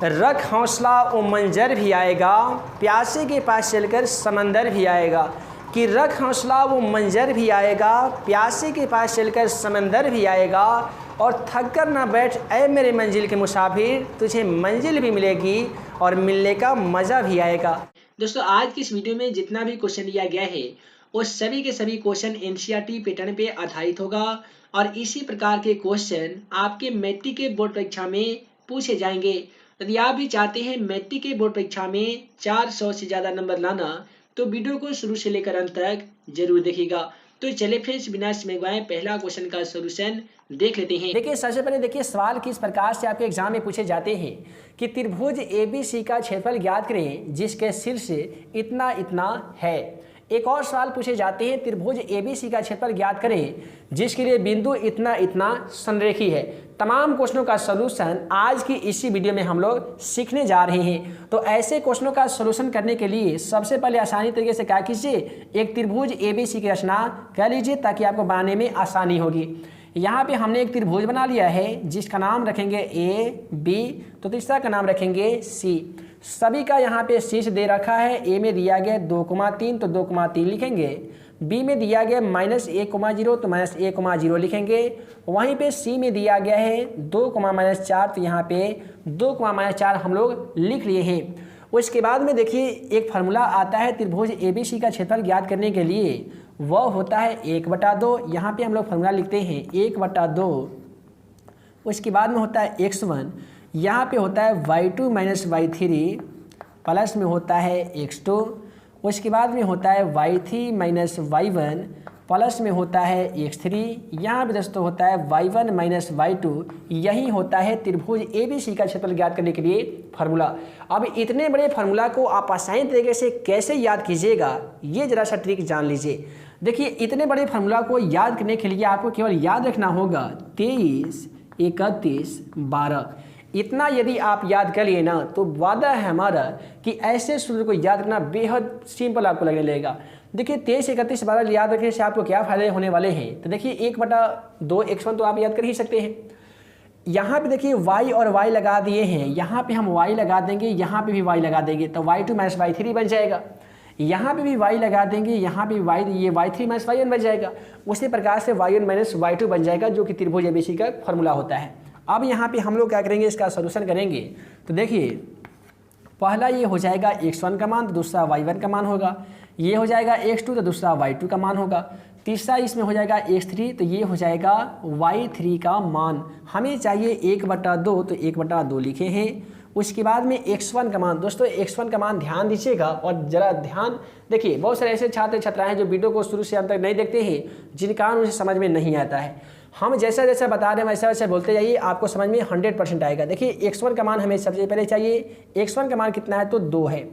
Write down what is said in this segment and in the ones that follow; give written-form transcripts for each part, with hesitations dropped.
रख हौसला वो मंजर भी आएगा, प्यासे के पास चलकर समंदर भी आएगा। कि रख हौसला वो मंजर भी आएगा, प्यासे के पास चलकर समंदर भी आएगा। और थक कर ना बैठ ऐ मेरे मंजिल के मुसाफिर, तुझे मंजिल भी मिलेगी और मिलने का मज़ा भी आएगा। दोस्तों, आज की इस वीडियो में जितना भी क्वेश्चन लिया गया है वो सभी के सभी क्वेश्चन एनसीईआरटी पैटर्न पे आधारित होगा और इसी प्रकार के क्वेश्चन आपके मैट्रिक के बोर्ड परीक्षा में पूछे जाएंगे। यदि आप भी चाहते हैं मैट्रिक के बोर्ड परीक्षा में 400 से ज़्यादा नंबर लाना तो वीडियो को शुरू से लेकर अंत तक जरूर देखिएगा। तो चलिए फ्रेंड्स, बिना समय गवाए पहला क्वेश्चन का सॉल्यूशन देख लेते हैं। देखिए, सबसे पहले देखिए सवाल किस प्रकार से आपके एग्जाम में पूछे जाते हैं कि त्रिभुज ABC का क्षेत्रफल ज्ञात करें जिसके शीर्ष इतना इतना है। एक और सवाल पूछे जाते हैं त्रिभुज ABC का क्षेत्रफल ज्ञात करें जिसके लिए बिंदु इतना इतना संरेखी है। तमाम क्वेश्चनों का सलूशन आज की इसी वीडियो में हम लोग सीखने जा रहे हैं। तो ऐसे क्वेश्चनों का सलूशन करने के लिए सबसे पहले आसानी तरीके से क्या कीजिए, एक त्रिभुज ABC की रचना कर लीजिए ताकि आपको बनाने में आसानी होगी। यहाँ पे हमने एक त्रिभुज बना लिया है जिसका नाम रखेंगे AB, तो तीसरा का नाम रखेंगे C। सभी का यहाँ पे शीर्ष दे रखा है। A में दिया गया 2,3 तो 2,3 लिखेंगे। B में दिया गया -1,0 तो -1,0 लिखेंगे। वहीं पे C में दिया गया है 2,-4 तो यहाँ पे 2,-4 हम लोग लिख लिए हैं। उसके बाद में देखिए एक फार्मूला आता है त्रिभुज ABC का क्षेत्रफल ज्ञात करने के लिए, वह होता है 1/2। यहाँ पे हम लोग फार्मूला लिखते हैं 1/2। उसके बाद में होता है x1, यहाँ पे होता है y2 - y3 प्लस में होता है x2। उसके बाद में होता है y3 - y1 प्लस में होता है x3। यहाँ पे दोस्तों होता है y1 - y2। यही होता है त्रिभुज ABC का क्षेत्रफल ज्ञात करने के लिए फार्मूला। अब इतने बड़े फार्मूला को आप आसानी तरीके से कैसे याद कीजिएगा, ये जरा सा ट्रिक जान लीजिए। देखिए, इतने बड़े फार्मूला को याद करने के लिए आपको केवल याद रखना होगा 23, 31, 12। इतना यदि आप याद कर लिए ना तो वादा है हमारा कि ऐसे सूत्र को याद करना बेहद सिंपल आपको लगने लगेगा। देखिए 23, 31, 12 याद रखने से आपको क्या फायदे होने वाले हैं। तो देखिए 1/2 x1 तो आप याद कर ही सकते हैं। यहाँ पे देखिए y और y लगा दिए हैं, यहाँ पे हम y लगा देंगे, यहाँ पे भी y लगा देंगे तो y2 - y3 बन जाएगा। यहाँ पे भी y लगा देंगे, यहाँ पे ये y3 - y1 बन जाएगा। उसी प्रकार से y1 - y2 बन जाएगा जो कि त्रिभुज ABC का फार्मूला होता है। अब यहाँ पे हम लोग क्या करेंगे, इसका सॉल्यूशन करेंगे। तो देखिए पहला ये हो जाएगा x1 का मान तो दूसरा y1 का मान होगा। ये हो जाएगा x2 तो दूसरा y2 का मान होगा। तीसरा इसमें हो जाएगा x3 तो ये हो जाएगा y3 का मान। हमें चाहिए 1/2 तो 1/2 लिखे हैं। उसके बाद में x1 का मान, दोस्तों x1 का मान ध्यान दीजिएगा और ज़रा ध्यान देखिए। बहुत सारे ऐसे छात्र छात्राएं हैं जो वीडियो को शुरू से अंत तक नहीं देखते हैं, जिन कारण उन्हें समझ में नहीं आता है। हम जैसा जैसा बता रहे हैं वैसा वैसा बोलते जाइए, आपको समझ में 100% आएगा। देखिए x1 का मान हमें सबसे पहले चाहिए, x1 का मान कितना है तो 2 है।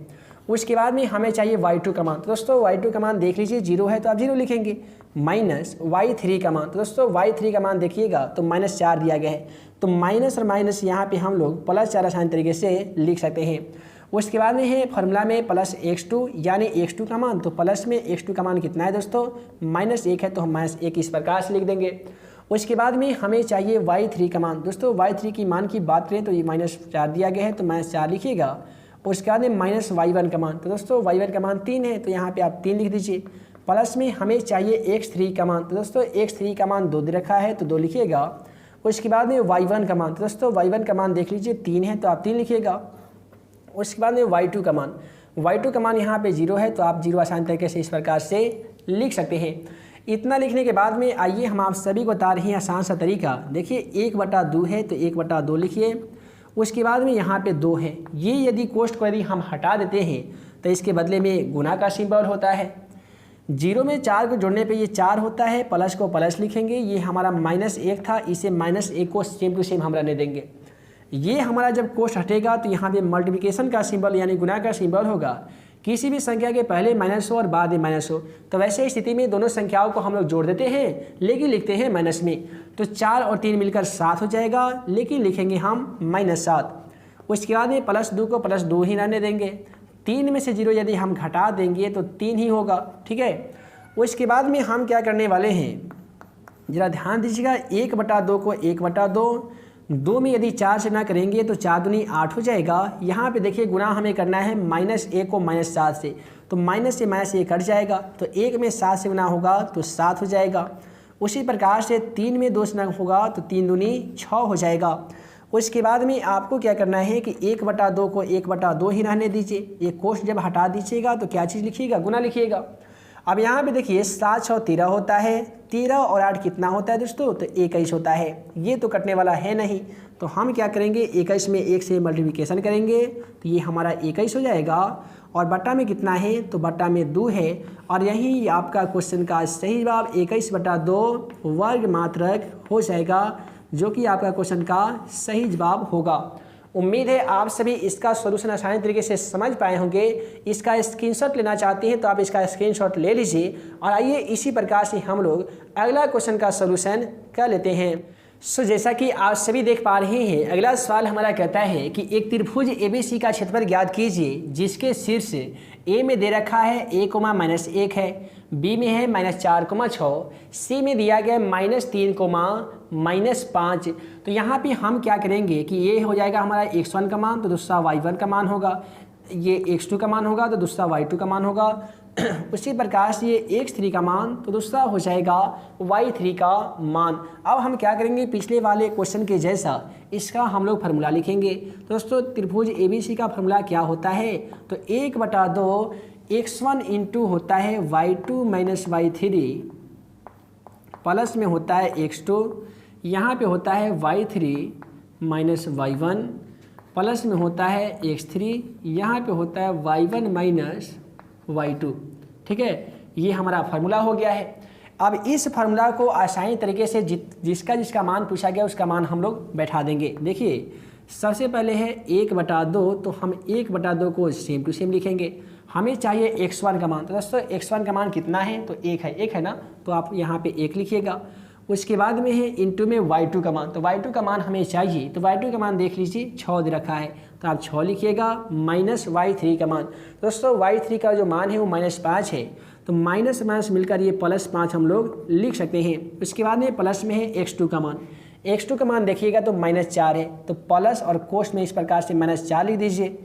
उसके बाद में हमें चाहिए y2 का मान, तो दोस्तों y2 का मान देख लीजिए 0 है तो आप 0 लिखेंगे। माइनस y3 का मान, तो दोस्तों y3 का मान देखिएगा तो -4 दिया गया है तो माइनस और माइनस यहाँ पे हम लोग +4 आसान तरीके से लिख सकते हैं। उसके बाद में है फार्मूला में +x2 यानी x2 का मान, तो प्लस में x2 का मान कितना है दोस्तों -1 है तो हम -1 इस प्रकार से लिख देंगे। उसके बाद में हमें चाहिए y3 का मान, दोस्तों y3 की मान की बात करें तो ये -4 दिया गया है तो -4 लिखिएगा। उसके बाद में -y1 का मान, तो दोस्तों y1 का मान 3 है तो यहाँ पे आप 3 लिख दीजिए। प्लस में हमें चाहिए x3 का मान, तो दोस्तों x3 का मान 2 दे रखा है तो 2 लिखिएगा। उसके बाद में y1 का मान, तो दोस्तों y1 का मान देख लीजिए 3 है तो आप 3 लिखिएगा। उसके बाद में y2 का मान, y2 का मान यहाँ पे 0 है तो आप 0 आसान तरीके से इस प्रकार से लिख सकते हैं। इतना लिखने के बाद में आइए हम आप सभी को बता रहे हैं आसान सा तरीका। देखिए 1/2 है तो 1/2 लिखिए। उसके बाद में यहाँ पे 2 है, ये यदि कोष्ठ को यदि हम हटा देते हैं तो इसके बदले में गुना का सिंबल होता है। 0 में 4 को जोड़ने पे ये 4 होता है, प्लस को प्लस लिखेंगे। ये हमारा -1 था, इसे -1 को सेम टू सेम हम रहने देंगे। ये हमारा जब कोष्ठ हटेगा तो यहाँ पे मल्टीप्लिकेशन का सिंबल यानी गुना का सिंबल होगा। किसी भी संख्या के पहले माइनस हो और बाद में माइनस हो तो वैसे स्थिति में दोनों संख्याओं को हम लोग जोड़ देते हैं लेकिन लिखते हैं माइनस में। तो 4 और 3 मिलकर 7 हो जाएगा लेकिन लिखेंगे हम -7। उसके बाद में +2 को +2 ही रहने देंगे। 3 में से 0 यदि हम घटा देंगे तो 3 ही होगा, ठीक है। उसके बाद में हम क्या करने वाले हैं, ज़रा ध्यान दीजिएगा। 1/2 को 1/2, 2 में यदि 4 से गुना करेंगे तो 4 दूनी 8 हो जाएगा। यहाँ पे देखिए गुना हमें करना है -1 को -7 से, तो माइनस से माइनस ये कट जाएगा, तो 1 में 7 से गुना होगा तो 7 हो जाएगा। उसी प्रकार से 3 में 2 से गुना होगा तो 3 दूनी 6 हो जाएगा। उसके बाद में आपको क्या करना है कि 1/2 को 1/2 ही रहने दीजिए। ये कोष्ठ जब हटा दीजिएगा तो क्या चीज़ लिखिएगा, गुना लिखिएगा। अब यहाँ पे देखिए 7 6 13 होता है, 13 और 8 कितना होता है दोस्तों, तो 21 होता है। ये तो कटने वाला है नहीं, तो हम क्या करेंगे 21 में 1 से मल्टीप्लिकेशन करेंगे तो ये हमारा 21 हो जाएगा। और बट्टा में कितना है, तो बट्टा में 2 है। और यही आपका क्वेश्चन का सही जवाब 21/2 वर्ग मात्रक हो जाएगा, जो कि आपका क्वेश्चन का सही जवाब होगा। उम्मीद है आप सभी इसका सॉल्यूशन आसानी तरीके से समझ पाए होंगे। इसका स्क्रीनशॉट लेना चाहते हैं तो आप इसका स्क्रीनशॉट ले लीजिए। और आइए इसी प्रकार से हम लोग अगला क्वेश्चन का सॉल्यूशन कर लेते हैं। जैसा कि आप सभी देख पा रहे हैं, अगला सवाल हमारा कहता है कि एक त्रिभुज ABC का क्षेत्रफल ज्ञात कीजिए जिसके शीर्ष A में दे रखा है a, -1 है, B में है -4, 6, C में दिया गया -3, -5। तो यहाँ पे हम क्या करेंगे कि ये हो जाएगा हमारा x1 का मान, तो दूसरा y1 का मान होगा, ये x2 का मान होगा तो दूसरा y2 का मान होगा। उसी प्रकार से ये x3 का मान तो दूसरा हो जाएगा y3 का मान। अब हम क्या करेंगे, पिछले वाले क्वेश्चन के जैसा इसका हम लोग फार्मूला लिखेंगे। दोस्तों त्रिभुज ABC का फार्मूला क्या होता है, तो 1/2 x1 इंटू होता है y2 - y3 प्लस में होता है x2, यहाँ पे होता है y3 - y1 प्लस में होता है x3, यहाँ पे होता है y1 - y2। ठीक है, ये हमारा फार्मूला हो गया है। अब इस फार्मूला को आसानी तरीके से जिसका मान पूछा गया उसका मान हम लोग बैठा देंगे। देखिए सबसे पहले है 1/2, तो हम 1/2 को सेम टू सेम लिखेंगे। हमें चाहिए x1 का मान, तो दोस्तों x1 का मान कितना है, तो 1 है ना, तो आप यहाँ पे 1 लिखिएगा। उसके बाद में है इंटू में y2 का मान, तो y2 का मान हमें चाहिए, तो y2 का मान देख लीजिए 6 दे रखा है, तो आप 6 लिखिएगा। -y3 का मान, दोस्तों y3 का जो मान है वो -5 है, तो माइनस माइनस मिलकर ये +5 हम लोग लिख सकते हैं। उसके बाद में प्लस में है x2 का मान, x2 का मान देखिएगा तो -4 है, तो प्लस और कोष्ठ में इस प्रकार से -4 लिख दीजिए।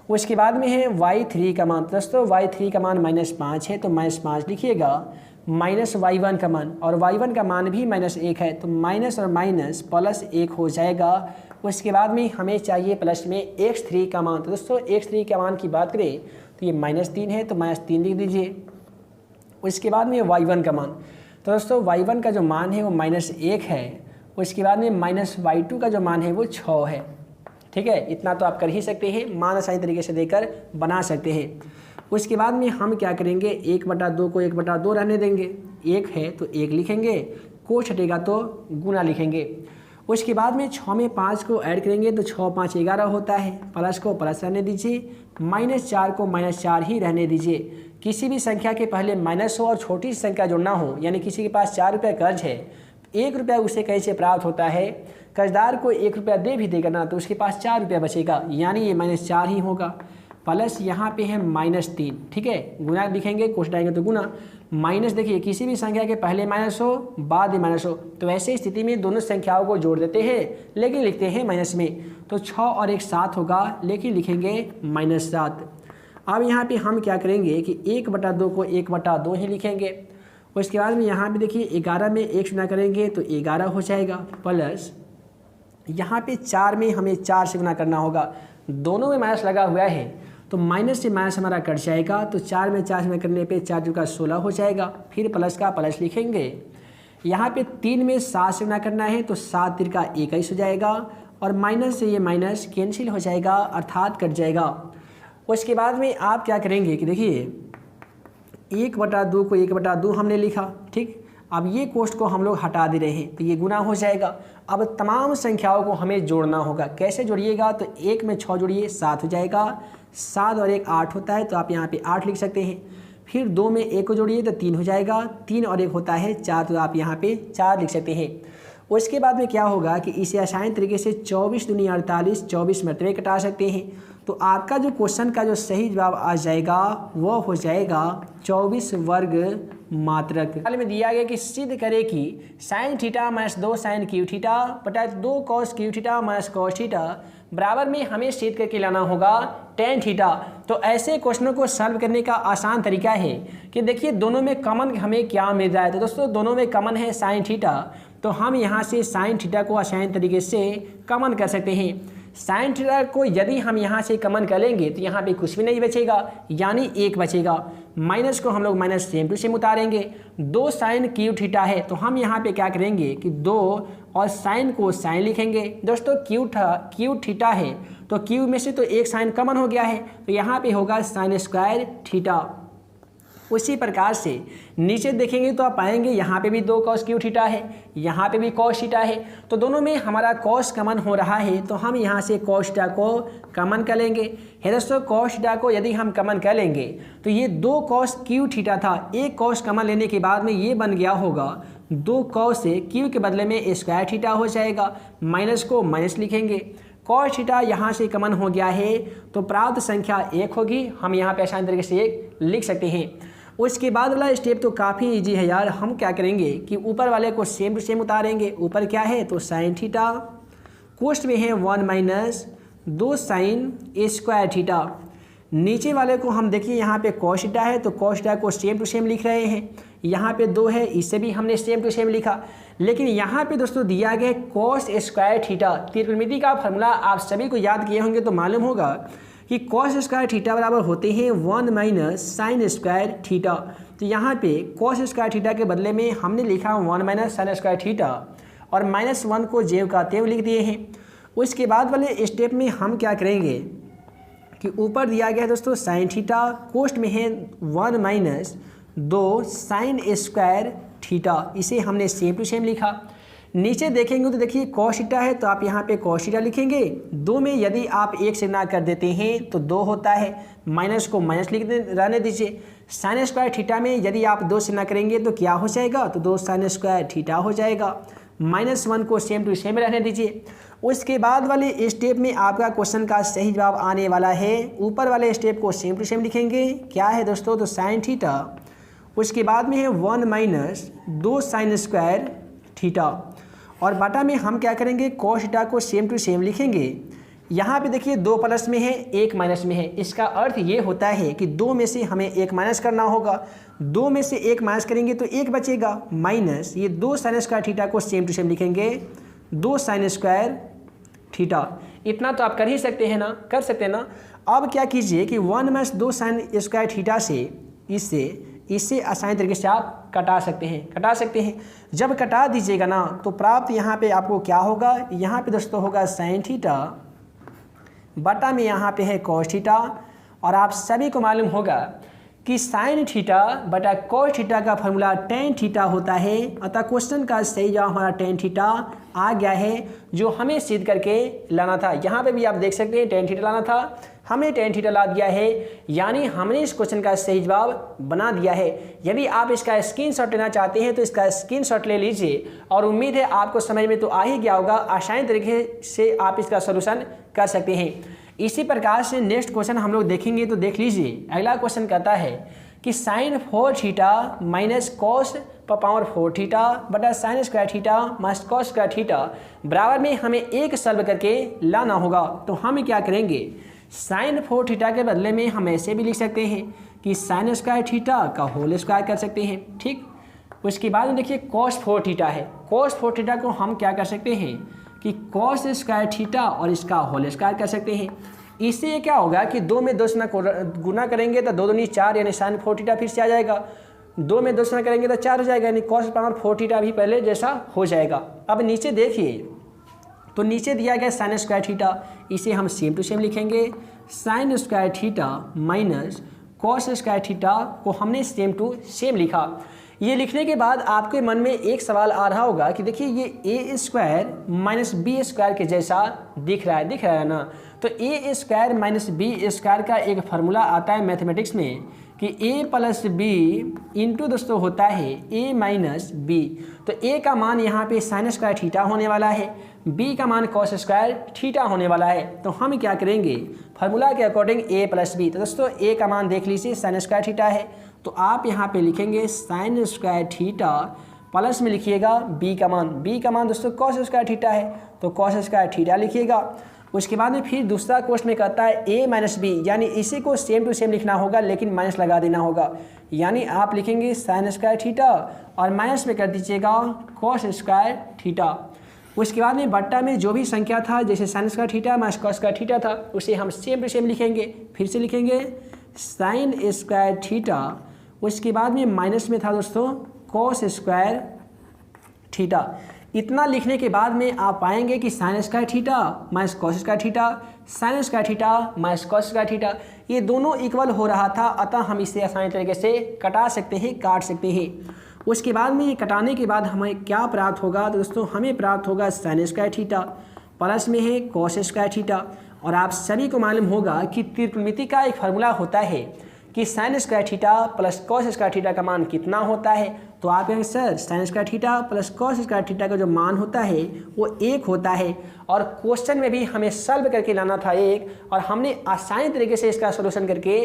उसके बाद में है y3 का मान, दोस्तों y3 का मान -5 है, तो -5 लिखिएगा। -y1 का मान, और y1 का मान भी -1 है, तो माइनस और माइनस +1 हो जाएगा। उसके बाद में हमें चाहिए प्लस में x3 का मान, तो दोस्तों x3 का मान की बात करें तो ये -3 है, तो -3 लिख दीजिए। उसके बाद में y1 का मान, तो दोस्तों y1 का जो मान है वो -1 है। उसके बाद में -y2 का जो मान है वो 6 है। ठीक है, इतना तो आप कर ही सकते हैं, मान आसानी तरीके से देकर बना सकते हैं। उसके बाद में हम क्या करेंगे, 1/2 को 1/2 रहने देंगे, 1 है तो 1 लिखेंगे, कोष्ठ हटेगा तो गुना लिखेंगे। उसके बाद में 6 में 5 को ऐड करेंगे तो 6 5 11 होता है, प्लस को प्लस रहने दीजिए, -4 को -4 ही रहने दीजिए। किसी भी संख्या के पहले माइनस हो और छोटी संख्या जो ना हो, यानी किसी के पास 4 रुपये कर्ज है, 1 रुपया उसे कहीं से प्राप्त होता है, कर्जदार को 1 रुपया दे भी देगा ना तो उसके पास 4 रुपया बचेगा, यानी ये -4 ही होगा। प्लस यहाँ पे है -3, ठीक है, गुना लिखेंगे, कोष्ठ आएंगे तो गुना। माइनस देखिए किसी भी संख्या के पहले माइनस हो बाद में माइनस हो, तो ऐसे स्थिति में दोनों संख्याओं को जोड़ देते हैं लेकिन लिखते हैं माइनस में, तो 6 और 1 7 होगा, लेकिन लिखेंगे -7। अब यहाँ पे हम क्या करेंगे कि 1/2 को 1/2 ही लिखेंगे। उसके बाद में यहाँ पे देखिए 11 में 1 गुना करेंगे तो 11 हो जाएगा, प्लस यहाँ पे 4 में हमें 4 से गुना करना होगा, दोनों में माइनस लगा हुआ है तो माइनस से माइनस हमारा कट जाएगा, तो 4 में 4 से गुना करने पे 4 का 16 हो जाएगा, फिर प्लस का प्लस लिखेंगे। यहाँ पे 3 में 7 से गुना करना है तो 7 3 का 21 हो जाएगा, और माइनस से ये माइनस कैंसिल हो जाएगा अर्थात कट जाएगा। उसके बाद में आप क्या करेंगे कि देखिए 1/2 को 1/2 हमने लिखा, ठीक, अब ये कोष्ठ को हम लोग हटा दे रहे हैं तो ये गुना हो जाएगा। अब तमाम संख्याओं को हमें जोड़ना होगा, कैसे जोड़िएगा, तो 1 में 6 जोड़िए 7 हो जाएगा, 7 और 1 8 होता है, तो आप यहाँ पे 8 लिख सकते हैं। फिर 2 में 1 को जोड़िए तो 3 हो जाएगा, 3 और 1 होता है 4, तो आप यहाँ पे 4 लिख सकते हैं। उसके बाद में क्या होगा कि इसे आसान तरीके से 24 दूनी 48, 24 मरतबे कटा सकते हैं। तो आपका जो क्वेश्चन का जो सही जवाब आ जाएगा वो हो जाएगा 24 वर्ग मात्रक। हाल में दिया गया कि सिद्ध करे कि sine theta minus 2 sine cube theta बटा 2 cos cube theta minus cos theta बराबर में हमें सिद्ध करके लाना होगा टेन थीटा। तो ऐसे क्वेश्चनों को सॉल्व करने का आसान तरीका है कि देखिए दोनों में कॉमन हमें क्या मिल रहा है। तो दोस्तों दोनों में कॉमन है साइन थीटा, तो हम यहाँ से साइन थीटा को आसान तरीके से कॉमन कर सकते हैं। साइन थीटा को यदि हम यहाँ से कॉमन कर लेंगे तो यहाँ पे कुछ भी नहीं बचेगा, यानी 1 बचेगा। माइनस को हम लोग माइनस सेम टू सेम उतारेंगे। 2 साइन क्यू थीटा है तो हम यहाँ पे क्या करेंगे कि 2 और साइन को साइन लिखेंगे। दोस्तों क्यू थीटा है तो क्यू में से तो एक साइन कॉमन हो गया है, तो यहाँ पे होगा साइन स्क्वायर थीटा। उसी प्रकार से नीचे देखेंगे तो आप पाएंगे यहाँ पे भी 2 कॉस क्यू थीटा है, यहाँ पे भी कॉस थीटा है, तो दोनों में हमारा कॉस कॉमन हो रहा है, तो हम यहाँ से कॉस थीटा को कॉमन कर लेंगे। है दोस्तों कॉस थीटा को यदि हम कॉमन कर लेंगे तो ये 2 कॉस क्यू थीटा था, एक कॉस कॉमन लेने के बाद में ये बन गया होगा 2 कॉस से क्यू के बदले में स्क्वायर थीटा हो जाएगा। माइनस को माइनस लिखेंगे, कॉस थीटा यहाँ से कॉमन हो गया है तो प्राप्त संख्या 1 होगी। हम यहाँ पे आसान तरीके से 1 लिख सकते हैं। उसके बाद वाला स्टेप तो काफ़ी इजी है यार। हम क्या करेंगे कि ऊपर वाले को सेम टू सेम उतारेंगे। ऊपर क्या है तो साइन थीटा, कोष्ठ में है 1 माइनस 2 साइन स्क्वायर थीटा। नीचे वाले को हम देखिए यहाँ पे कॉस थीटा है तो कॉस थीटा को सेम टू सेम लिख रहे हैं। यहाँ पे 2 है, इसे भी हमने सेम टू सेम लिखा। लेकिन यहाँ पे दोस्तों दिया गया कॉस स्क्वायर थीटा। त्रिकोणमिति का फॉर्मूला आप सभी को याद किए होंगे तो मालूम होगा कि कॉस स्क्वायर थीटा बराबर होते हैं 1 माइनस साइन स्क्वायर थीटा। तो यहाँ पे कॉस स्क्वायर थीटा के बदले में हमने लिखा 1 माइनस साइन स्क्वायर थीटा और -1 को जेव का तेव लिख दिए हैं। उसके बाद वाले स्टेप में हम क्या करेंगे कि ऊपर दिया गया है दोस्तों साइन थीटा, कोष्ठ में है 1 माइनस 2 साइन स्क्वायर थीटा, इसे हमने सेम टू सेम लिखा। नीचे देखेंगे तो देखिए कॉस थीटा है तो आप यहाँ पे कॉस थीटा लिखेंगे। 2 में यदि आप 1 से ना कर देते हैं तो 2 होता है, माइनस को माइनस लिख रहने दीजिए। साइन स्क्वायर थीटा में यदि आप 2 से ना करेंगे तो क्या हो जाएगा तो 2 साइन स्क्वायर थीटा हो जाएगा। -1 को सेम टू सेम रहने दीजिए। उसके बाद वाले स्टेप में आपका क्वेश्चन का सही जवाब आने वाला है। ऊपर वाले स्टेप को सेम टू सेम लिखेंगे। क्या है दोस्तों तो साइन थीटा, उसके बाद में है 1 माइनस 2 साइन स्क्वायर थीटा और बटा में हम क्या करेंगे कॉस थीटा को सेम टू सेम लिखेंगे। यहाँ पे देखिए 2 प्लस में है 1 माइनस में है। इसका अर्थ ये होता है कि 2 में से हमें 1 माइनस करना होगा। 2 में से 1 माइनस करेंगे तो 1 बचेगा, माइनस ये 2 साइन स्क्वायर थीटा को सेम टू सेम लिखेंगे 2 साइन स्क्वायर थीटा। इतना तो आप कर ही सकते हैं ना, कर सकते हैं ना। अब क्या कीजिए कि 1 माइनस 2 साइन स्क्वायर थीटा से इससे आसानी तरीके से आप कटा सकते हैं। जब कटा दीजिएगा ना तो प्राप्त यहाँ पे आपको क्या होगा, यहाँ पे दोस्तों होगा साइन थीटा बटा में यहाँ पे है कॉस थीटा। और आप सभी को मालूम होगा कि साइन थीटा बटा कॉस थीटा का फॉर्मूला टेन थीटा होता है। अतः क्वेश्चन का सही जवाब हमारा टेन थीटा आ गया है, जो हमें सिद्ध करके लाना था। यहाँ पे भी आप देख सकते हैं टेन थीटा लाना था, हमने टेन थीटा ला दिया है, यानी हमने इस क्वेश्चन का सही जवाब बना दिया है। यदि आप इसका स्क्रीनशॉट लेना चाहते हैं तो इसका स्क्रीनशॉट ले लीजिए और उम्मीद है आपको समझ में तो आ ही गया होगा। आसानी तरीके से आप इसका सोल्यूशन कर सकते हैं। इसी प्रकार से नेक्स्ट क्वेश्चन हम लोग देखेंगे तो देख लीजिए। अगला क्वेश्चन कहता है कि sine 4 theta minus cos power 4 theta बटा sine square theta minus cos square theta बराबर में हमें एक सॉल्व करके लाना होगा। तो हम क्या करेंगे, साइन 4 थीटा के बदले में हम ऐसे भी लिख सकते हैं कि साइन स्क्वायर थीटा का होल स्क्वायर कर सकते हैं, ठीक। उसके बाद में देखिए कॉस 4 थीटा है, कॉस 4 थीटा को हम क्या कर सकते हैं कि कॉस स्क्वायर थीटा और इसका होल स्क्वायर कर सकते हैं। इससे क्या होगा कि 2 में 2 से गुना करेंगे तो 2 दूनी 4 यानी साइन 4 थीटा फिर से आ जाएगा। 2 में 2 से करेंगे तो 4 हो जाएगा, यानी कॉस पावर 4 थीटा भी पहले जैसा हो जाएगा। अब नीचे देखिए तो नीचे दिया गया साइन स्क्वायर थीटा, इसे हम सेम टू सेम लिखेंगे। Sign square theta minus cos square theta को हमने सेम टू सेम लिखा। ये लिखने के बाद आपके मन में एक सवाल आ रहा होगा कि देखिए ये ए स्क्वायर माइनस बी स्क्वायर के जैसा दिख रहा है ना। तो ए स्क्वायर माइनस बी स्क्वायर का एक फार्मूला आता है मैथमेटिक्स में कि a प्लस बी इंटू दोस्तों होता है a माइनस बी। तो a का मान यहाँ पे साइन स्क्वायर थीटा होने वाला है, b का मान कॉस स्क्वायर थीटा होने वाला है। तो हम क्या करेंगे, फार्मूला के अकॉर्डिंग a प्लस बी। तो दोस्तों a का मान देख लीजिए साइन स्क्वायर थीटा है, तो आप यहाँ पे लिखेंगे साइन स्क्वायर थीटा, प्लस में लिखिएगा b का मान दोस्तों कॉस स्क्वायर थीटा है, तो कॉस स्क्वायर थीटा लिखिएगा। उसके बाद में फिर दूसरा क्वेश्चन में कहता है a माइनस बी, यानी इसी को सेम टू सेम लिखना होगा लेकिन माइनस लगा देना होगा, यानी आप लिखेंगे साइन स्क्वायर थीटा और माइनस में कर दीजिएगा कॉस स्क्वायर थीटा। उसके बाद में बट्टा में जो भी संख्या था, जैसे sign square theta minus cos square theta था, उसे हम सेम टू सेम लिखेंगे। फिर से लिखेंगे साइन स्क्वायर थीटा, उसके बाद में माइनस में था दोस्तों कॉस स्क्वायर थीटा। इतना लिखने के बाद में आप पाएंगे कि sign square theta minus cos square theta, sign square theta minus cos square theta, ये दोनों इक्वल हो रहा था, अतः हम इसे आसानी तरीके से कटा सकते हैं, काट सकते हैं। उसके बाद में ये कटाने के बाद हमें क्या प्राप्त होगा, तो दोस्तों हमें प्राप्त होगा साइन स्क्वायर थीटा, प्लस में है कॉस स्क्वायर थीटा। और आप सभी को मालूम होगा कि त्रिकोणमिति का एक फार्मूला होता है कि sign square theta plus cos square theta का मान कितना होता है। तो आप कहेंगे sir sign square theta plus cos square theta का जो मान होता है वो 1 होता है, और क्वेश्चन में भी हमें सॉल्व करके लाना था 1, और हमने आसानी तरीके से इसका सॉल्यूशन करके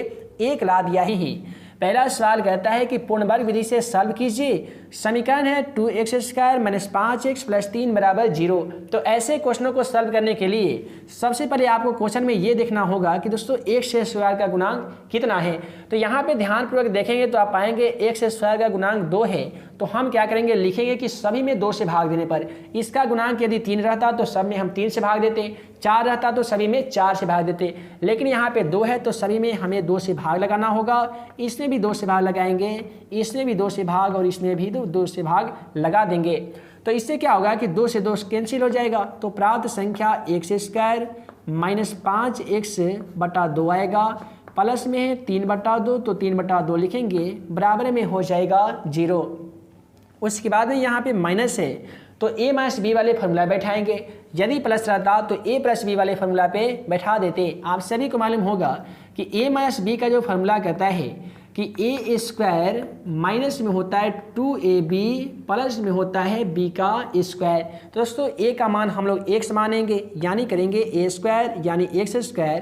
1 ला दिया ही। पहला सवाल कहता है कि पूर्ण वर्ग विधि से सॉल्व कीजिए। समीकरण है 2x² माइनस 5x प्लस 3 बराबर 0। तो ऐसे क्वेश्चनों को सॉल्व करने के लिए सबसे पहले आपको क्वेश्चन में ये देखना होगा कि दोस्तों x² का गुणांक कितना है। तो यहाँ पे ध्यानपूर्वक देखेंगे तो आप पाएंगे x² का गुणांक 2 है। तो हम क्या करेंगे, लिखेंगे कि सभी में 2 से भाग देने पर, इसका गुणांक यदि 3 रहता तो सब में हम 3 से भाग देते, 4 रहता तो सभी में 4 से भाग देते, लेकिन यहाँ पे 2 है तो सभी में हमें 2 से भाग लगाना होगा। इसमें भी 2 से भाग लगाएंगे, इसमें भी 2 से भाग, और इसमें भी 2 से भाग लगा देंगे। तो इससे क्या होगा कि 2 से 2 कैंसिल हो जाएगा, तो प्राप्त संख्या x² माइनस 5x बटा 2 आएगा, प्लस में है 3/2, तो 3/2 लिखेंगे, बराबर में हो जाएगा 0। उसके बाद में यहाँ पे माइनस है तो a माइनस बी वाले फार्मूला बैठाएंगे, यदि प्लस रहता तो a प्लस बी वाले फार्मूला पे बैठा देते। आप सभी को मालूम होगा कि a माइनस बी का जो फार्मूला कहता है कि a² माइनस में होता है 2ab प्लस में होता है b का स्क्वायर। तो दोस्तों a का मान हम लोग x मानेंगे, यानी करेंगे a² यानी x²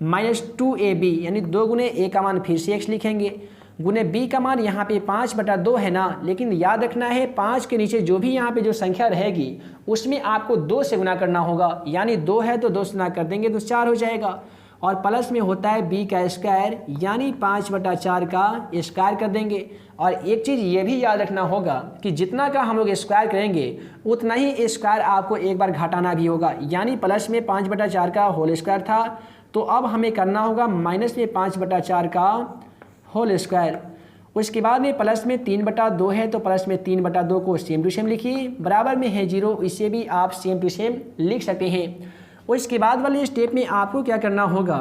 माइनस 2ab, यानी 2 गुने a का मान फिर से x लिखेंगे, गुने b का मान यहाँ पे 5/2 है ना, लेकिन याद रखना है 5 के नीचे जो भी यहाँ पे जो संख्या रहेगी उसमें आपको 2 से गुना करना होगा, यानी 2 है तो 2 से गुना कर देंगे तो 4 हो जाएगा, और प्लस में होता है b का स्क्वायर, यानी 5/4 का स्क्वायर कर देंगे। और एक चीज़ ये भी याद रखना होगा कि जितना का हम लोग स्क्वायर करेंगे उतना ही स्क्वायर आपको एक बार घटाना भी होगा, यानी प्लस में 5/4 का होल स्क्वायर था, तो अब हमें करना होगा माइनस में 5/4 का होल स्क्वायर। उसके बाद में प्लस में 3/2 है तो प्लस में 3/2 को सेम टू सेम लिखिए, बराबर में है 0, इसे भी आप सेम टू सेम लिख सकते हैं। उसके बाद वाले स्टेप में आपको क्या करना होगा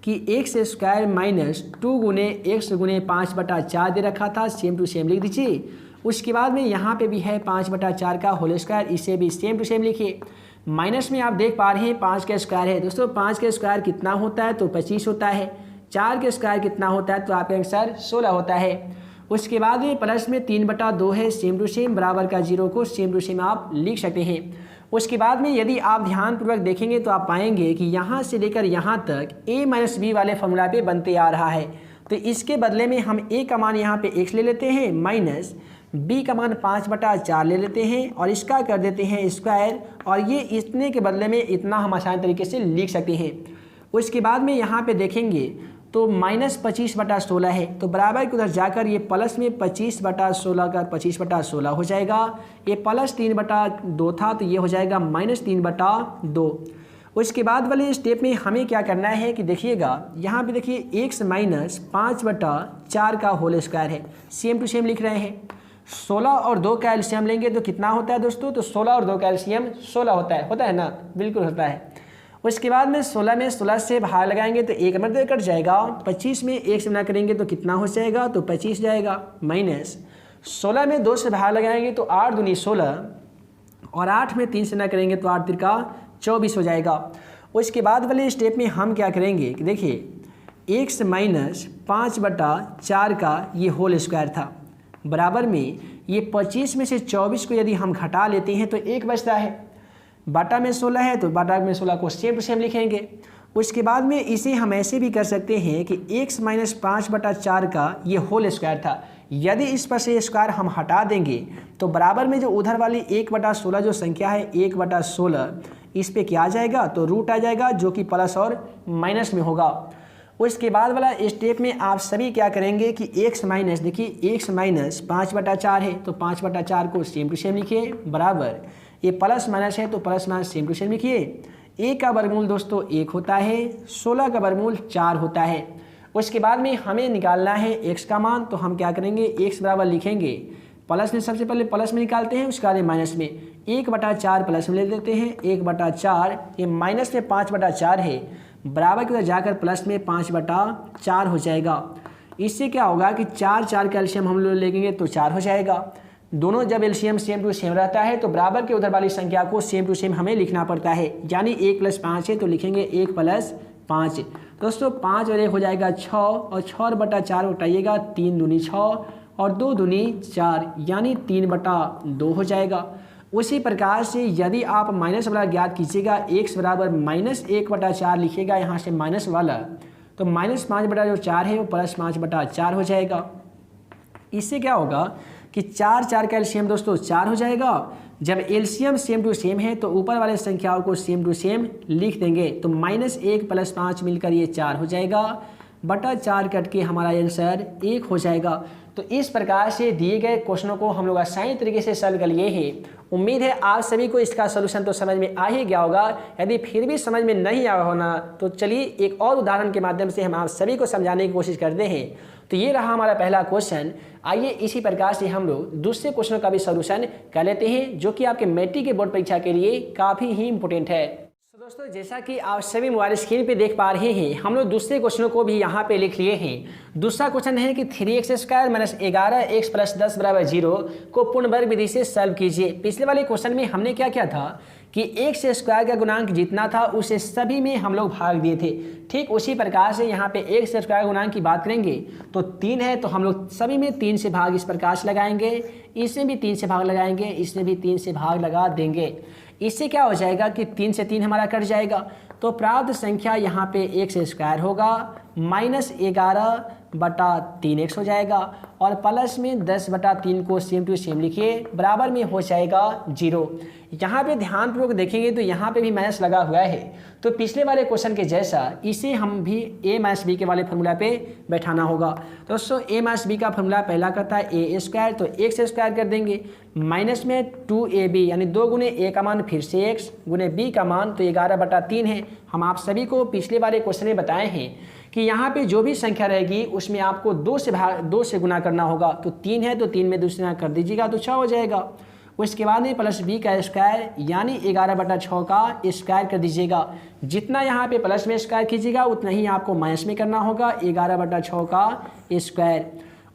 कि x² माइनस 2 गुने x गुने 5/4 दे रखा था, सेम टू सेम लिख दीजिए। उसके बाद में यहाँ पे भी है 5/4 का होल स्क्वायर, इसे भी सेम टू सेम लिखिए। माइनस में आप देख पा रहे हैं 5 का स्क्वायर है, दोस्तों 5 का स्क्वायर कितना होता है तो 25 होता है, 4 के स्क्वायर कितना होता है तो आपका आंसर 16 होता है। उसके बाद ये प्लस में 3/2 है, सेम टू सेम, बराबर का 0 को सेम टू सेम आप लिख सकते हैं। उसके बाद में यदि आप ध्यानपूर्वक देखेंगे तो आप पाएंगे कि यहाँ से लेकर यहाँ तक a माइनस बी वाले फॉर्मूला पे बनते आ रहा है। तो इसके बदले में हम a का मान यहाँ पे x ले लेते हैं, माइनस b का मान 5/4 ले लेते हैं, और इसका कर देते हैं स्क्वायर, और ये इतने के बदले में इतना हम आसान तरीके से लिख सकते हैं। उसके बाद में यहाँ पे देखेंगे तो माइनस 25/16 है, तो बराबर के उधर जाकर ये प्लस में 25/16 का 25/16 हो जाएगा, ये प्लस 3/2 था तो ये हो जाएगा माइनस 3/2। उसके बाद वाले स्टेप में हमें क्या करना है कि देखिएगा यहाँ पे देखिए x माइनस 5/4 का होल स्क्वायर है, सेम टू सेम लिख रहे हैं। 16 और 2 का एलसीएम लेंगे तो कितना होता है दोस्तों, तो 16 और 2 का एलसीएम 16 होता है ना, बिल्कुल होता है। उसके बाद में 16 से भाग लगाएंगे तो 1 मतलब कट जाएगा, 25 में 1 से गुना करेंगे तो कितना हो जाएगा, तो 25 जाएगा, माइनस 16 में 2 से भाग लगाएंगे तो 8 दूनी 16, और 8 में 3 से गुना करेंगे तो 8 तिरका 24 हो जाएगा। उसके बाद वाले स्टेप में हम क्या करेंगे कि देखिए x माइनस 5/4 का ये होल स्क्वायर था, बराबर में ये 25 में से 24 को यदि हम घटा लेते हैं तो 1 बचता है, बाटा में 16 है तो बाटा में 16 को सेम टू सेम लिखेंगे। उसके बाद में इसे हम ऐसे भी कर सकते हैं कि x माइनस 5/4 का ये होल स्क्वायर था, यदि इस पर से स्क्वायर हम हटा देंगे तो बराबर में जो उधर वाली 1/16 जो संख्या है 1/16 इस पे क्या आ जाएगा तो रूट आ जाएगा, जो कि प्लस और माइनस में होगा। उसके बाद वाला स्टेप में आप सभी क्या करेंगे कि x माइनस, देखिए x माइनस 5/4 है तो 5/4 को सेम टू सेम लिखिए, बराबर ये प्लस माइनस है तो plus minus same to same लिखिए। a का वर्गमूल दोस्तों 1 होता है, 16 का वर्गमूल 4 होता है। उसके बाद में हमें निकालना है x का मान, तो हम क्या करेंगे x बराबर लिखेंगे, प्लस में सबसे पहले प्लस में निकालते हैं, उसके बाद माइनस में 1/4 प्लस में ले लेते हैं 1/4, ये माइनस में 5/4 है, बराबर की तरह जाकर प्लस में 5/4 हो जाएगा। इससे क्या होगा कि 4 का एलसीएम हम लोग लेंगे तो 4 हो जाएगा। दोनों जब एलसीएम सेम टू सेम रहता है तो बराबर के उधर वाली संख्या को सेम टू सेम हमें लिखना पड़ता है, यानी 1 + 5 है तो लिखेंगे 1 + 5। दोस्तों 5 और 1 हो जाएगा 6, और 6/4 उठाइएगा 3 दूनी 6 और 2 दूनी 4, यानी 3/2 हो जाएगा। उसी प्रकार से यदि आप माइनस वाला ज्ञात कीजिएगा, x बराबर -1/4 लिखिएगा यहाँ से माइनस वाला, तो -5/4 है वो +5/4 हो जाएगा। इससे क्या होगा कि 4 का एलसीएम दोस्तों 4 हो जाएगा। जब एलसीएम सेम टू सेम है तो ऊपर वाले संख्याओं को सेम टू सेम लिख देंगे, तो -1 + 5 मिलकर ये 4 हो जाएगा, बटा 4 कट के हमारा आंसर 1 हो जाएगा। तो इस प्रकार से दिए गए क्वेश्चनों को हम लोग आसानी तरीके से सॉल्व कर लिए हैं। उम्मीद है आप सभी को इसका सलूशन तो समझ में आ ही गया होगा। यदि फिर भी समझ में नहीं आया होना तो चलिए एक और उदाहरण के माध्यम से हम आप सभी को समझाने की कोशिश करते हैं। तो ये रहा हमारा पहला क्वेश्चन। आइए इसी प्रकार से हम लोग दूसरे क्वेश्चन का भी सलूशन कर लेते हैं, जो कि आपके मैट्रिक के बोर्ड परीक्षा के लिए काफ़ी ही इंपॉर्टेंट है। तो दोस्तों जैसा कि आप सभी मोबाइल स्क्रीन पे देख पा रहे हैं, हम लोग दूसरे क्वेश्चनों को भी यहाँ पे लिख लिए हैं। दूसरा क्वेश्चन है कि 3x² - 11x + 10 = 0 को पूर्ण वर्ग विधि से सॉल्व कीजिए। पिछले वाले क्वेश्चन में हमने क्या किया था कि x² का गुणांक जितना था उसे सभी में हम लोग भाग दिए थे। ठीक उसी प्रकार से यहाँ पे x² गुणांक की बात करेंगे तो 3 है, तो हम लोग सभी में 3 से भाग इस प्रकार से लगाएंगे, इसमें भी 3 से भाग लगाएंगे, इसमें भी 3 से भाग लगा देंगे। इससे क्या हो जाएगा कि 3 से 3 हमारा कट जाएगा, तो प्राप्त संख्या यहाँ पे x² होगा -11/3x हो जाएगा, और प्लस में 10/3 को सेम टू सेम लिखिए, बराबर में हो जाएगा 0। यहाँ पे ध्यानपूर्वक देखेंगे तो यहाँ पे भी माइनस लगा हुआ है, तो पिछले वाले क्वेश्चन के जैसा इसे हम भी a - b के वाले फॉर्मूला पे बैठाना होगा। दोस्तों a - b का फॉर्मूला पहला करता है a², तो x² कर देंगे, माइनस में 2ab यानी 2 गुने a का मान फिर से x गुने b का मान, तो 11/3 है। हम आप सभी को पिछले वाले क्वेश्चन में बताए हैं कि यहाँ पे जो भी संख्या रहेगी उसमें आपको 2 से गुना करना होगा। तो 3 है तो 3 में 2 से गुना कर दीजिएगा तो 6 हो जाएगा। उसके बाद में प्लस b का स्क्वायर यानी 11/6 का स्क्वायर कर दीजिएगा। जितना यहाँ पे प्लस में स्क्वायर कीजिएगा उतना ही आपको माइनस में करना होगा, 11/6 का स्क्वायर।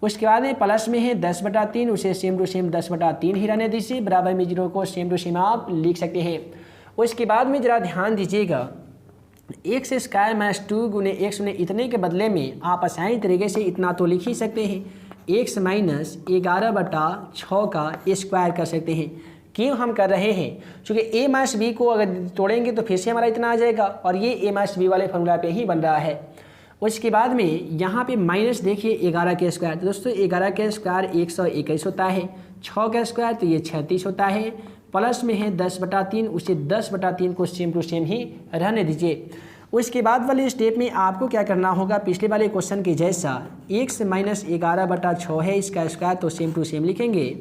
उसके बाद में प्लस में है 10/3, उसे सेम टू सेम 10/3 ही रहने दीजिए, बराबर में 0 को सेम टू सेम आप लिख सकते हैं। उसके बाद में ज़रा ध्यान दीजिएगा, x² - 2 गुने x गुने इतने के बदले में आप आसानी तरीके से इतना तो लिख ही सकते हैं, x - 11/6 का स्क्वायर कर सकते हैं। क्यों हम कर रहे हैं, क्योंकि a - b को अगर तोड़ेंगे तो फिर से हमारा इतना आ जाएगा, और ये a - b वाले फॉर्मूला पे ही बन रहा है। उसके बाद में यहाँ पे माइनस देखिए 11 के स्क्वायर, तो दोस्तों 11 के स्क्वायर 121 होता है, 6 का स्क्वायर तो ये 36 होता है, प्लस में है 10/3, उसे 10/3 को सेम टू सेम ही रहने दीजिए। उसके बाद वाले स्टेप में आपको क्या करना होगा, पिछले वाले क्वेश्चन के जैसा x - 11/6 है, इसका स्क्वायर तो सेम टू सेम लिखेंगे,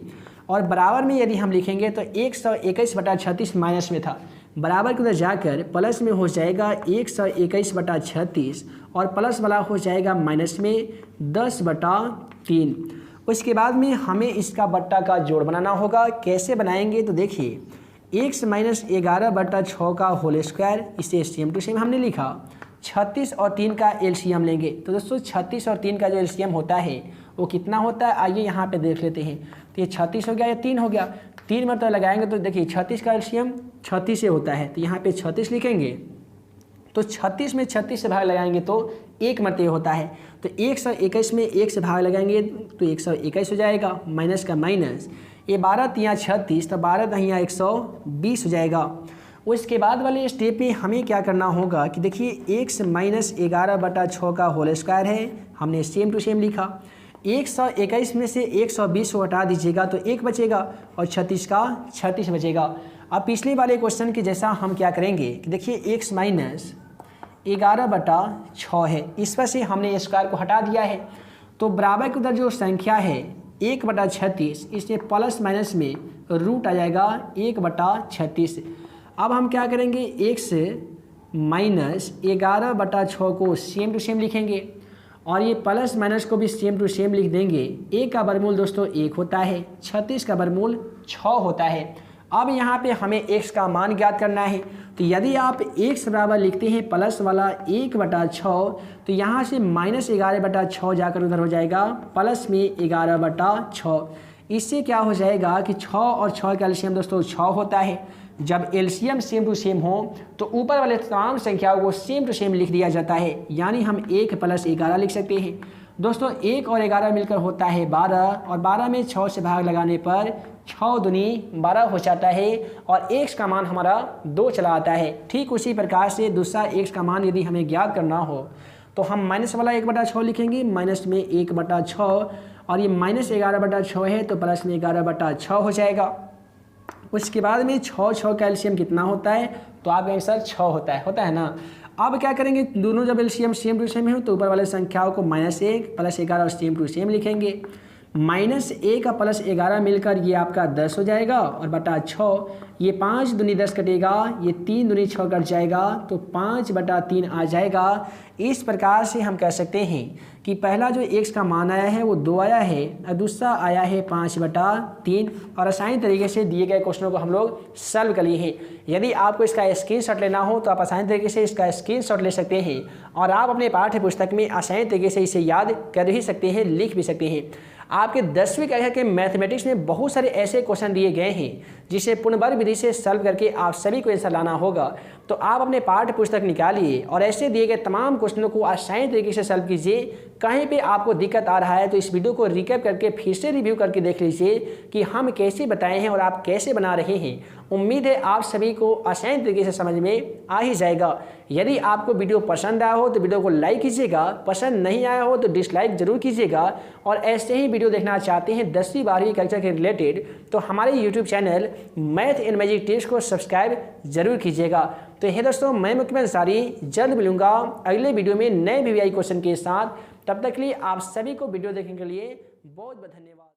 और बराबर में यदि हम लिखेंगे तो 121/36 माइनस में था, बराबर के उधर जाकर प्लस में हो जाएगा 121/36, और प्लस वाला हो जाएगा माइनस में 10/3। उसके बाद में हमें इसका बट्टा का जोड़ बनाना होगा। कैसे बनाएंगे तो देखिए, x - 11/6 का होल स्क्वायर, इसे सेम टू सेम हमने लिखा, 36 और 3 का एलसीएम लेंगे। तो दोस्तों 36 और 3 का जो एलसीएम होता है वो कितना होता है, आइए यहाँ पे देख लेते हैं। तो ये 36 हो गया या 3 हो गया, 3 मतलब लगाएंगे तो देखिए 36 का एलसीएम 36 से होता है, तो यहाँ पे 36 लिखेंगे, तो 36 में 36 से भाग लगाएंगे तो 1 मरतबा होता है। तो 121 में 1 से भाग लगाएंगे तो 121 हो जाएगा, माइनस का माइनस, ये 12 तिया 36, तो 12 दहिया 120 हो जाएगा। उसके बाद वाले स्टेप पे हमें क्या करना होगा कि देखिए x माइनस 11/6 का होल स्क्वायर है, हमने सेम टू सेम लिखा। 121 में से 120 को हटा दीजिएगा तो 1 बचेगा और 36 का 36 बचेगा। अब पिछले वाले क्वेश्चन के जैसा हम क्या करेंगे कि देखिए x माइनस 11/6 है, इस पर से हमने स्क्वायर को हटा दिया है, तो बराबर के उधर जो संख्या है 1/36, इसमें प्लस माइनस में रूट आ जाएगा 1/36। अब हम क्या करेंगे, x माइनस 11/6 को सेम टू सेम लिखेंगे और ये प्लस माइनस को भी सेम टू सेम लिख देंगे। 1 का वर्गमूल दोस्तों 1 होता है, 36 का वर्गमूल 6 होता है। अब यहाँ पे हमें x का मान ज्ञात करना है, तो यदि आप x बराबर लिखते हैं प्लस वाला 1/6, तो यहाँ से माइनस 11/6 जाकर उधर हो जाएगा प्लस में 11/6। इससे क्या हो जाएगा कि 6 और 6 का एलसीएम दोस्तों 6 होता है। जब एलसीएम सेम टू सेम हो तो ऊपर वाले तमाम संख्याओं को सेम टू सेम लिख दिया जाता है, यानी हम 1 + 11 लिख सकते हैं। दोस्तों 1 और 11 मिलकर होता है 12, और 12 में 6 से भाग लगाने पर 6 दूनी 12 हो जाता है और x का मान हमारा 2 चला आता है। ठीक उसी प्रकार से दूसरा x का मान यदि हमें ज्ञात करना हो तो हम माइनस वाला 1/6 लिखेंगे, माइनस में 1/6, और ये माइनस 11/6 है तो प्लस में 11/6 हो जाएगा। उसके बाद में 6 का एलसीएम कितना होता है, तो आपका आंसर 6 होता है ना। अब क्या करेंगे, दोनों जब एलसीएम सेम टू सेम हो तो ऊपर वाले संख्याओं को -1 + 11 और सेम टू सेम लिखेंगे। -1 का + 11 मिलकर ये आपका 10 हो जाएगा और बटा 6, ये 5 दूनी 10 कटेगा, ये 3 दूनी 6 कट जाएगा तो 5/3 आ जाएगा। इस प्रकार से हम कह सकते हैं कि पहला जो x का मान आया है वो 2 आया है और दूसरा आया है 5/3, और आसानी तरीके से दिए गए क्वेश्चनों को हम लोग सॉल्व कर लिए हैं। यदि आपको इसका स्क्रीनशॉट लेना हो तो आप आसानी तरीके से इसका स्क्रीनशॉट ले सकते हैं और आप अपने पाठ्य पुस्तक में आसानी तरीके से इसे याद कर भी सकते हैं, लिख भी सकते हैं। आपके 10वीं कक्षा के मैथमेटिक्स में बहुत सारे ऐसे क्वेश्चन दिए गए हैं जिसे पुनर्वर्ग विधि से सॉल्व करके आप सभी को आंसर लाना होगा। तो आप अपने पाठ्य पुस्तक निकालिए और ऐसे दिए गए तमाम क्वेश्चनों को आसानी तरीके से सॉल्व कीजिए। कहीं पे आपको दिक्कत आ रहा है तो इस वीडियो को रिकैप करके फिर से रिव्यू करके देख लीजिए कि हम कैसे बताए हैं और आप कैसे बना रहे हैं। उम्मीद है आप सभी को आसानी तरीके से समझ में आ ही जाएगा। यदि आपको वीडियो पसंद आया हो तो वीडियो को लाइक कीजिएगा, पसंद नहीं आया हो तो डिसलाइक जरूर कीजिएगा। और ऐसे ही वीडियो देखना चाहते हैं 10वीं 12वीं कक्षा के रिलेटेड तो हमारे YouTube channel math and magic tips को सब्सक्राइब जरूर कीजिएगा। तो हे दोस्तों, मैं मुकम्मल अंसारी जल्द मिलूंगा अगले वीडियो में नए वीवीआई क्वेश्चन के साथ। तब तक के लिए आप सभी को वीडियो देखने के लिए बहुत बहुत धन्यवाद।